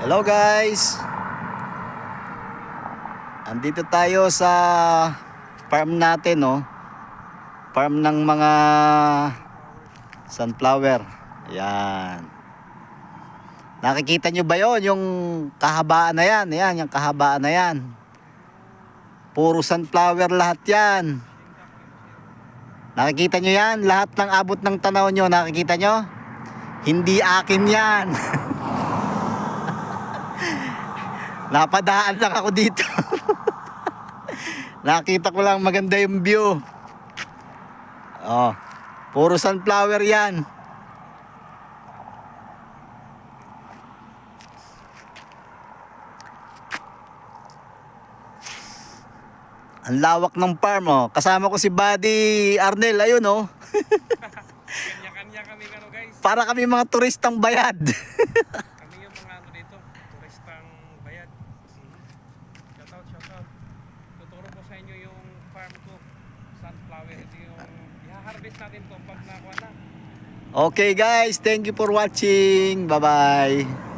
Hello guys. Andito tayo sa farm natin, no. Farm ng mga sunflower. Ayan. Nakikita nyo ba yon, yung kahabaan na yan? Ayan, yung kahabaan na yan. Puro sunflower lahat yan. Nakikita nyo yan? Lahat ng abot ng tanaw nyo, nakikita nyo? Hindi akin yan. Napadaan lang ako dito. Nakita ko lang maganda yung view. Oh, puro sunflower yan. Ang lawak ng farm, oh. Kasama ko si Buddy Arnel, ayun, oh. Kanya-kanya kami guys. Para kami mga turistang bayad. Kami yung mga dito, turistang bayad. Shout out. Tuturo ko sa inyo yung farm ko. Sunflower, ito yung i-harvest natin to pag nakuha na. Okay guys, thank you for watching. Bye-bye.